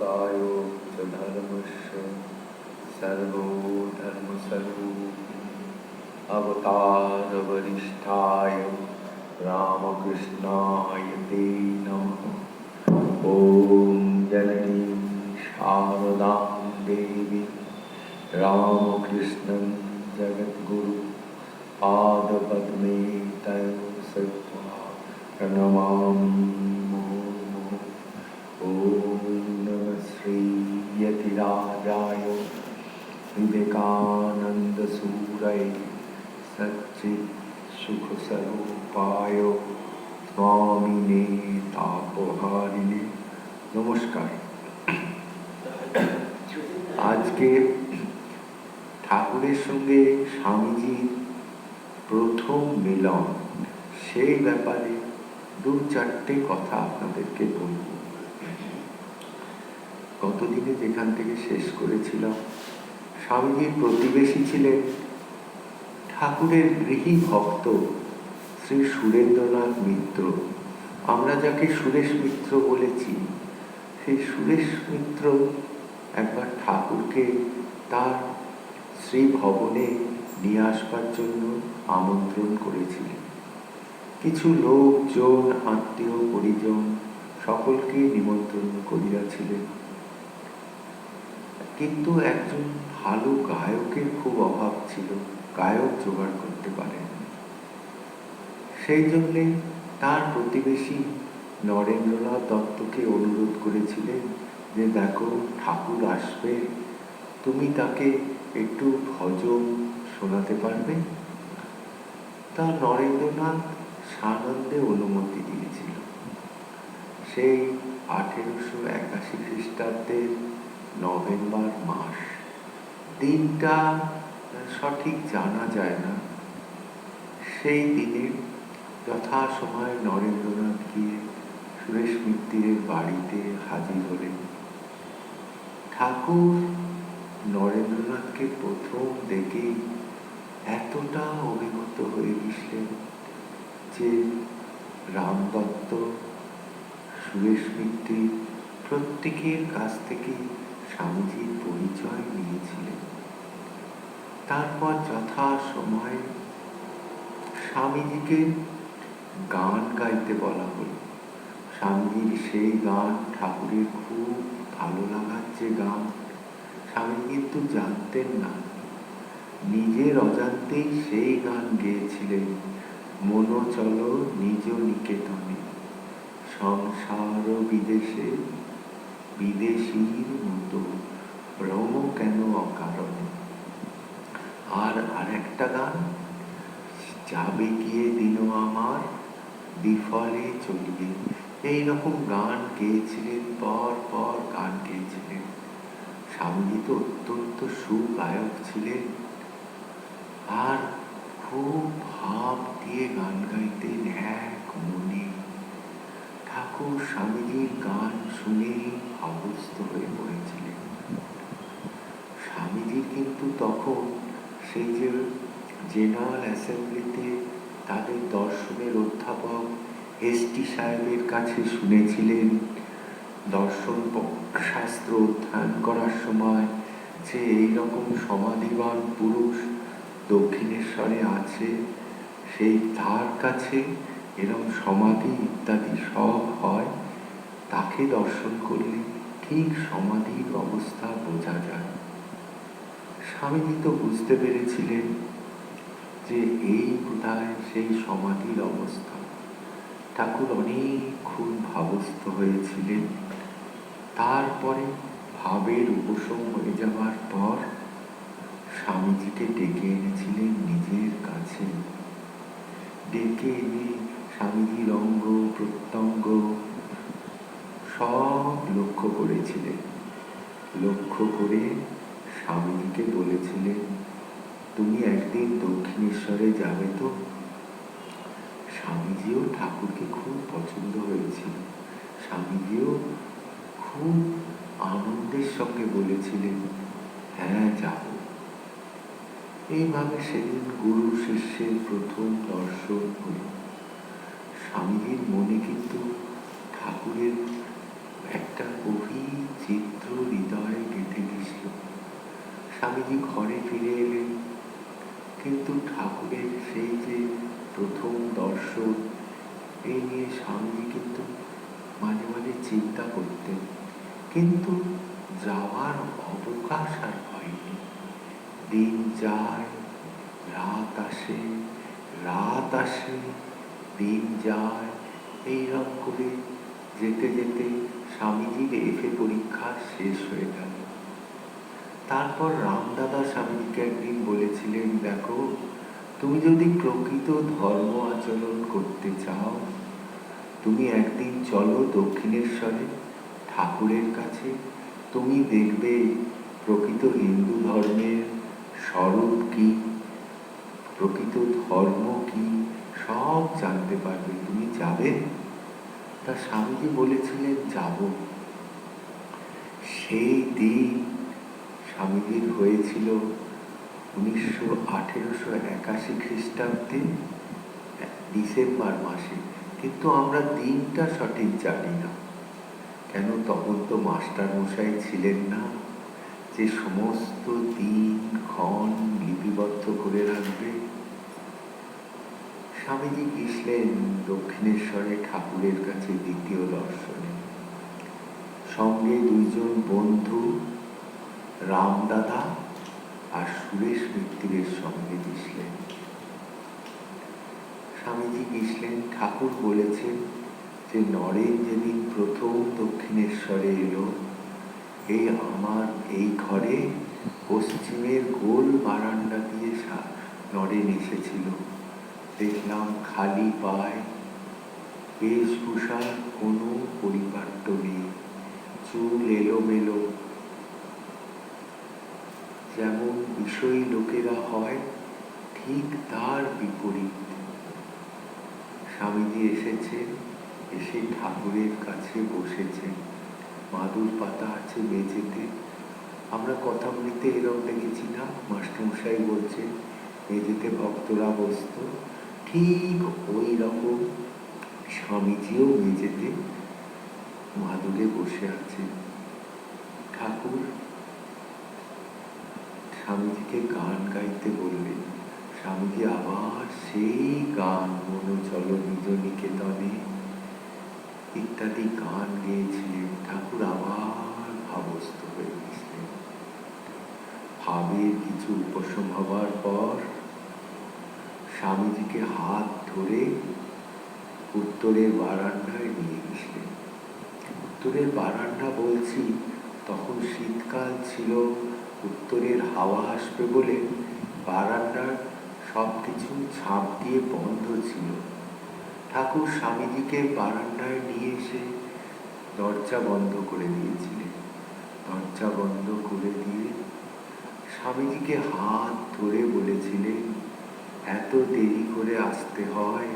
स्थापकाय च धर्मस्य सर्वधर्मस्वरूपिणे अवतारवरिष्ठाय रामकृष्णाय ते नमः। ॐ जननी शारदां देवी रामकृष्णं जगद्गुरु पादपद्मे तयो सत्वा प्रणमामि मुहुर्मुहुः। ॐ नमः श्री यतिराजाय विवेकानन्दसूरये सच्चित्सुखस्वरूपाय स्वामिने तापहारिणे नमस्कार। আজকে ঠাকুরের সঙ্গে স্বামীজির প্রথম মিলন, সেই ব্যাপারে দু চারটে কথা আপনাদেরকে বলব। গতদিনে যেখান থেকে শেষ করেছিলাম, স্বামীজির প্রতিবেশী ছিলেন ঠাকুরের গৃহী ভক্ত শ্রী সুরেন্দ্রনাথ মিত্র। আমরা যাকে সুরেশ মিত্র বলেছি, সেই সুরেশ মিত্র একবার ঠাকুরকে তার শ্রী ভবনে নিয়ে আসবার জন্য আমন্ত্রণ করেছিলেন। কিছু লোকজন, আত্মীয় পরিজন সকলকে নিমন্ত্রণ করিয়াছিলেন, কিন্তু একজন ভালো গায়কের খুব অভাব ছিল, গায়ক জোগাড় করতে পারেন। সেই জন্যে তার প্রতিবেশী নরেন্দ্রনাথ দত্তকে অনুরোধ করেছিলেন যে দেখো, ঠাকুর আসবে, তুমি তাকে একটু ভজন শোনাতে পারবে? তা নরেন্দ্রনাথ সানন্দে অনুমতি দিয়েছিল। সেই 1881 খ্রিস্টাব্দের নভেম্বর মাস, দিনটা সঠিক জানা যায় না। সেই দিনে যথাসময়ে নরেন্দ্রনাথ গিয়ে সুরেশ মিত্রের বাড়িতে হাজির হলেন। ঠাকুর নরেন্দ্রনাথকে প্রথম দেখেই এতটা অভিভূত হয়ে গেছিলেন যে রাম দত্ত, সুরেশ মিত্র প্রত্যেকের কাছ থেকে স্বামীজির পরিচয় নিয়েছিলেন। তারপর যথাসময়ে স্বামীজিকে গান গাইতে বলা হল। স্বামীজির সেই গান ঠাকুরের খুব ভালো লাগার যে গান, স্বামী কিন্তু জানতেন না, নিজের অজান্তেই সেই গান গেয়েছিলেন। মনো চলো নিজ নিকেতনে, সংসার বিদেশে বিদেশীর মতো, রম কেন অকারণে। আর আরেকটা গান, যাবে গিয়ে দিন আমার বিফলে চলিয়ে। এইরকম গান গেয়েছিলেন, পর পর গান গেয়েছিলেন। স্বামীজি তো অত্যন্ত সুগায়ক ছিলেন, আর খুব ভাব দিয়ে গান গাইতেন এক মনে। ঠাকুর স্বামীজির গান শুনে অবস্থ হয়ে পড়েছিলেন। স্বামীজির কিন্তু তখন সেই যে জেনারেল অ্যাসেম্বলিতে তাদের দর্শনের অধ্যাপক এসটি সাহেবের কাছে শুনেছিলেন, দর্শন শাস্ত্র অধ্যয়ন করার সময় যে এইরকম সমাধিবান পুরুষ দক্ষিণেশ্বরে আছে, সেই তার কাছে এরকম সমাধি ইত্যাদি সব হয়, তাকে দর্শন করলে ঠিক সমাধির অবস্থা বোঝা যায়। স্বামীজি তো বুঝতে পেরেছিলেন যে এই বোধহয় সেই সমাধির অবস্থা। ঠাকুর অনেকক্ষণ ভাবস্থ হয়েছিলেন। তারপরে ভাবের উপশম হয়ে যাওয়ার পর স্বামীজিকে ডেকে এনেছিলেন নিজের কাছে। ডেকে এনে স্বামীজির অঙ্গ প্রত্যঙ্গ সব লক্ষ্য করেছিলেন। লক্ষ্য করে স্বামীজিকে বলেছিলেন, তুমি একদিন দক্ষিণেশ্বরে যাবে তো? স্বামীজিও ঠাকুরকে খুব পছন্দ হয়েছিল। স্বামীজিও খুব আনন্দের সঙ্গে বলেছিলেন, হ্যাঁ যাব। এইভাবে সেদিন গুরু শিষ্যের প্রথম দর্শন হল। স্বামীজির মনে কিন্তু ঠাকুরের একটা গভীর চিত্র হৃদয়ে গেঁথে দিছিল। স্বামীজি ঘরে ফিরে এলেন, কিন্তু ঠাকুরের সেই যে প্রথম দর্শন, এই নিয়ে স্বামীজি কিন্তু মাঝে মাঝে চিন্তা করতেন, কিন্তু যাওয়ার অবকাশ আর হয়নি। দিন যায়, রাত আসে, রাত আসে, দিন যায়, এইরকম করে যেতে যেতে স্বামীজির এফএ পরীক্ষা শেষ হয়ে গেল। তারপর রামদাদা স্বামীজিকে একদিন বলেছিলেন, দেখো, তুমি যদি প্রকৃত ধর্ম আচরণ করতে চাও, তুমি একদিন চলো দক্ষিণেশ্বরে ঠাকুরের কাছে, তুমি দেখবে প্রকৃত হিন্দু ধর্মের স্বরূপ কি, প্রকৃত ধর্ম কি, সব জানতে পারবে। তুমি যাবে? তা স্বামীজি বলেছিলেন, যাব। সেই দিন স্বামীজির হয়েছিল 1881 খ্রিস্টাব্দে ডিসেম্বর মাসে, কিন্তু আমরা দিনটা সঠিক জানি না। কেন, তখন তো মাস্টার মশাই ছিলেন না যে সমস্ত দিন ক্ষণ লিপিবদ্ধ করে রাখবে। স্বামীজি গেছিলেন দক্ষিণেশ্বরে ঠাকুরের কাছে দ্বিতীয় দর্শনে, সঙ্গে দুইজন বন্ধু, রামদাদা আর সুরেশ মিত্রের সঙ্গে গেছিলেন। স্বামীজি গেছিলেন, ঠাকুর বলেছেন যে নরেন যেদিন প্রথম দক্ষিণেশ্বরে এলো, এই আমার এই ঘরে পশ্চিমের গোল বারান্দা দিয়ে নরেন এসেছিল। দেখলাম খালি পায়, বেশভূষার কোনো পরিপাট্য নেই, চুল এলোমেলো, যেমন বিষয়ী লোকেরা হয় ঠিক তার বিপরীত। স্বামীজি এসেছেন, এসে ঠাকুরের কাছে বসেছেন, মাদুর পাতা আছে মেঝেতে। আমরা কথা বলিতে এরকম দেখেছি না, মাস্টারমশাই বলছেন মেঝেতে ভক্তরা বসত, ঠিক ওই রকম স্বামীজিও মেঝেতে মাদুরে বসে আছেন। ঠাকুর স্বামীজিকে গান গাইতে বললেন। স্বামীজি আবার সেই গান, মনো চলো নিজ নিকেতনে ইত্যাদি গান গেয়েছিলেন। ঠাকুর আবার ভাবস্থ হয়ে গেছিলেন। ভাবের কিছু উপশম হবার পর স্বামীজিকে হাত ধরে উত্তরের বারান্দায় নিয়ে গেছিলেন। উত্তরের বারান্দা বলছি, তখন শীতকাল ছিল, উত্তরের হাওয়া আসবে বলে বারান্দার সব কিছু ঝাঁপ দিয়ে বন্ধ ছিল। ঠাকুর স্বামীজিকে বারান্দায় নিয়ে এসে দরজা বন্ধ করে দিয়েছিলেন। দরজা বন্ধ করে দিয়ে স্বামীজিকে হাত ধরে বলেছিলেন, এত দেরি করে আসতে হয়,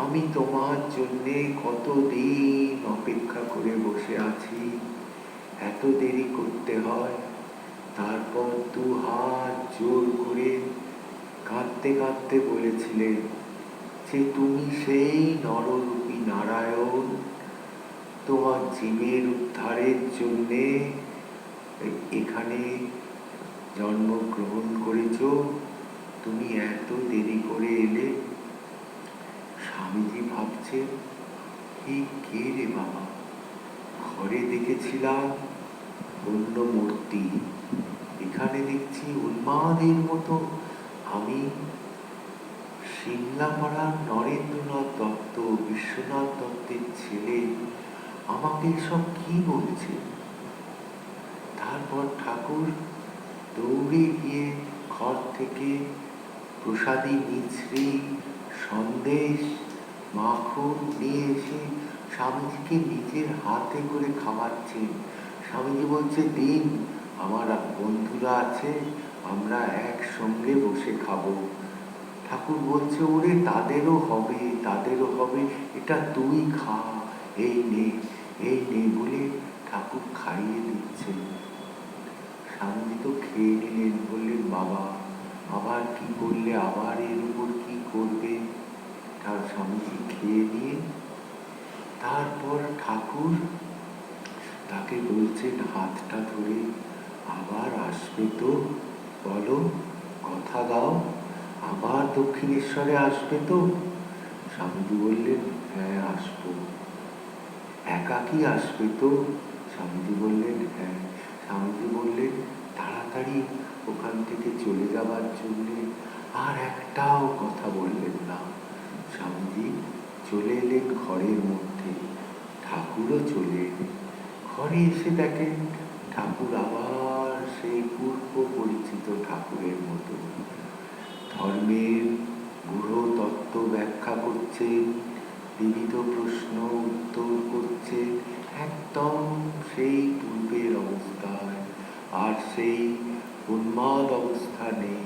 আমি তোমার জন্যে কতদিন অপেক্ষা করে বসে আছি, এত দেরি করতে হয়? তারপর দু হাত জোর করে কাঁদতে কাঁদতে বলেছিলেন যে তুমি সেই নররূপী নারায়ণ, তোমার জীবের উদ্ধারের জন্যে এখানে জন্মগ্রহণ করেছ, তুমি এত দেরি করে এলে। স্বামীজি ভাবছে, কে রে বাবা, ঘরে দেখেছিলাম অন্য মূর্তি, এখানে দেখছি উন্মাদের মতো আমি সিমলাপাড়ার নরেন্দ্রনাথ দত্ত, বিশ্বনাথ দত্তের ছেলে, আমাকে সব কি বলছে? তারপর ঠাকুর দৌড়ে গিয়ে ঘর থেকে প্রসাদী মিছরি, সন্দেশ, মাখন নিয়ে এসে স্বামীজিকে নিজের হাতে করে খাওয়াচ্ছেন। স্বামীজি বলছে, দিন, আমার বন্ধুরা আছে, আমরা একসঙ্গে বসে খাবো। ঠাকুর বলছে, ওরে তাদেরও হবে, তাদেরও হবে, এটা তুই খা, এই নে, এই নে বলে ঠাকুর খাইয়ে দিচ্ছেন। স্বামীজি তো খেয়ে নিলেন, বললেন, বাবা আবার কি করলে, আবার এর উপর কি করবে? তার স্বামীজি খেয়ে নিয়ে তারপর ঠাকুর তাকে বলছেন হাতটা ধরে, আবার আসবে তো, বলো, কথা দাও, আবার দক্ষিণেশ্বরে আসবে তো? স্বামীজি বললেন, হ্যাঁ আসবো। একাকী আসবে তো? স্বামীজি বললেন, হ্যাঁ। স্বামীজি বললেন, তাড়াতাড়ি ওখান থেকে চলে যাবার জন্যে। আর একটাও কথা বললেন না। স্বামীজি চলে এলেন ঘরের মধ্যে, ঠাকুরও চলে এলেন। ঘরে এসে দেখেন ঠাকুর আবার সেই পূর্ব পরিচিত ঠাকুরের মতো ধর্মের গূঢ় তত্ত্ব ব্যাখ্যা করছেন, বিবিধ প্রশ্ন উত্তর করছে, একদম সেই পূর্বের অবস্থায়। আর সেই উন্মাদ অবস্থা নেই।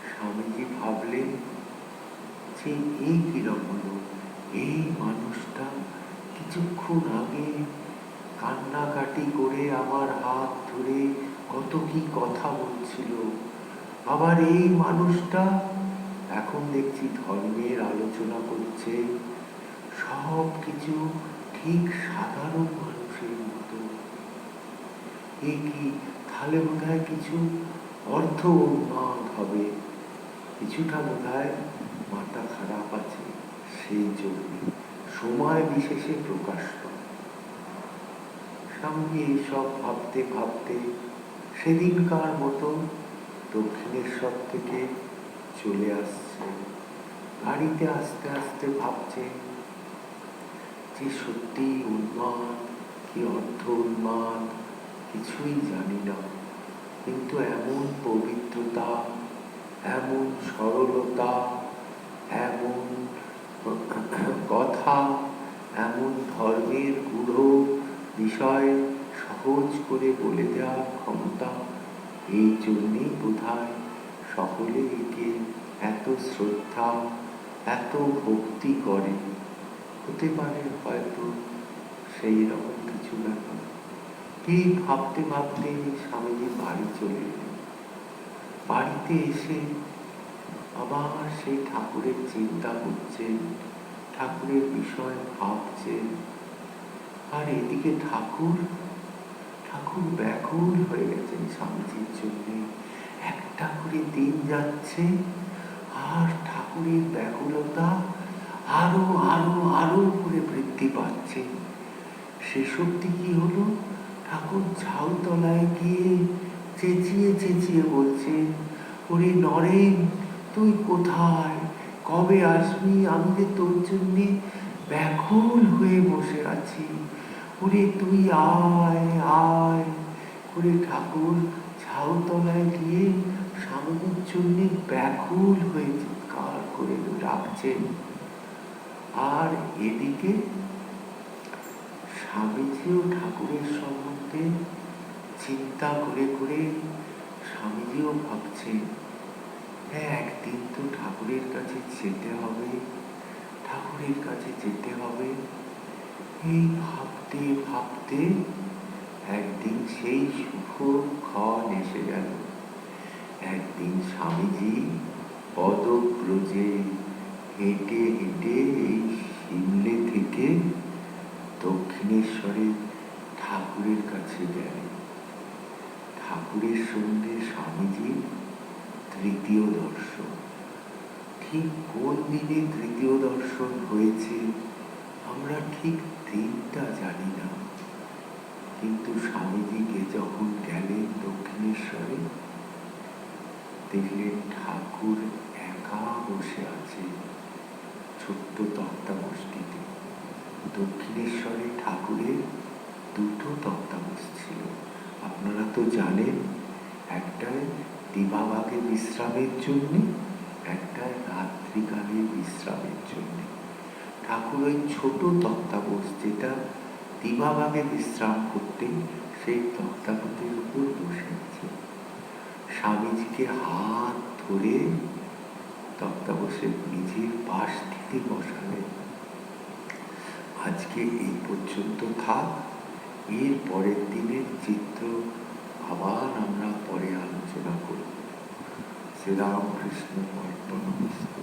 স্বামীজি ভাবলেন যে এই কিরম হলো, এই মানুষটা কিছুক্ষণ আগে কান্নাকাটি করে আমার হাত ধরে কত কি কথা বলছিল, আবার এই মানুষটা এখন দেখছি ধর্মের আলোচনা করছে, সব কিছু ঠিক সাধারণ মানুষের মতো। এ কি, তাহলে বোধহয় কিছু অর্থ উন্মাদ হবে, কিছুটা বোধহয় মাথা খারাপ আছে, সেই জন্য সময় বিশেষে প্রকাশ পায়। স্বামী এইসব ভাবতে ভাবতে সেদিনকার মতো দক্ষিণেশ্বর থেকে চলে আসছে। গাড়িতে আস্তে আস্তে ভাবছে যে সত্যি উন্মাদ কি অর্থ উন্মাদ কিছুই জানি না, কিন্তু এমন পবিত্রতা, এমন সরলতা, এমন কথা, এমন ধর্মের গূঢ় বিষয় সহজ করে বলে দেওয়ার ক্ষমতা, এই জন্যেই বোধহয় সকলে একে এত শ্রদ্ধা, এত ভক্তি করে। হতে পারে হয়তো সেই রকম কিছু ব্যাপার। এই ভাবতে ভাবতে স্বামীজি বাড়ি চলে এলেন। বাড়িতে এসে আবার সেই ঠাকুরের চিন্তা করছেন, ঠাকুরের বিষয় ভাবছেন। আর এদিকে ঠাকুর ব্যাকুল হয়ে গেছেন স্বামীজির জন্য। একটা করে দিন যাচ্ছে আর ঠাকুরের ব্যাকুলতা আরো আরো আরো করে বৃদ্ধি পাচ্ছে। শেষ অবধি কি হলো, ঠাকুর ঝাউতলায় গিয়ে চেঁচিয়ে চেঁচিয়ে বলছেন, ওরে নরেন, তুই কোথায়, কবে আসবি? আমি যে তোর জন্যে ব্যাকুল হয়ে বসে আছি, ওরে তুই আয় আয় করে ঠাকুর ঝাউতলায় গিয়ে স্বামীজির জন্য ব্যাকুল হয়ে চিৎকার করে ডাকছেন। আর এদিকে স্বামীজিও ঠাকুরের সম্বন্ধে চিন্তা করে করে স্বামীজিও ভাবছেন, হ্যাঁ একদিন তো ঠাকুরের কাছে যেতে হবে, ঠাকুরের কাছে যেতে হবে। এই ভাবতে ভাবতে একদিন সেই শুভক্ষণ এসে গেল। একদিন স্বামীজি পদব্রজে হেঁটে হেঁটে এই সিমলে থেকে দক্ষিণেশ্বরে ঠাকুরের কাছে গেলেন। ঠাকুরের সঙ্গে স্বামীজির তৃতীয় দর্শন। ঠিক কোন দিনে তৃতীয় দর্শন হয়েছে আমরা ঠিক দিনটা জানি না, কিন্তু স্বামীজিকে যখন গেলেন দক্ষিণেশ্বরে, দেখলেন ঠাকুর একা বসে আছে ছোট্ট তক্তাবস্তিতে। দক্ষিণেশ্বরে ঠাকুরের দুটো তক্তাবস্তি ছিল, আপনারা তো জানেন, একটায় দিবাভাগে বিশ্রামের জন্য, একটায় রাত্রিকালে বিশ্রামের জন্য। ঠাকুর ওই ছোট তক্তাবস্তি, যেটা দিবাভাগে বিশ্রাম করতেন, সেই তক্তাবস্তির উপর বসে আছে। স্বামীজিকে হাত ধরে তক্তাবস্তির নিজের পাশ থেকে বসালেন। আজকে এই পর্যন্ত থাক, এর পরের দিনের চিত্র আবার আমরা পরে আলোচনা করব। শ্রীরামকৃষ্ণ অর্পণমস্তু।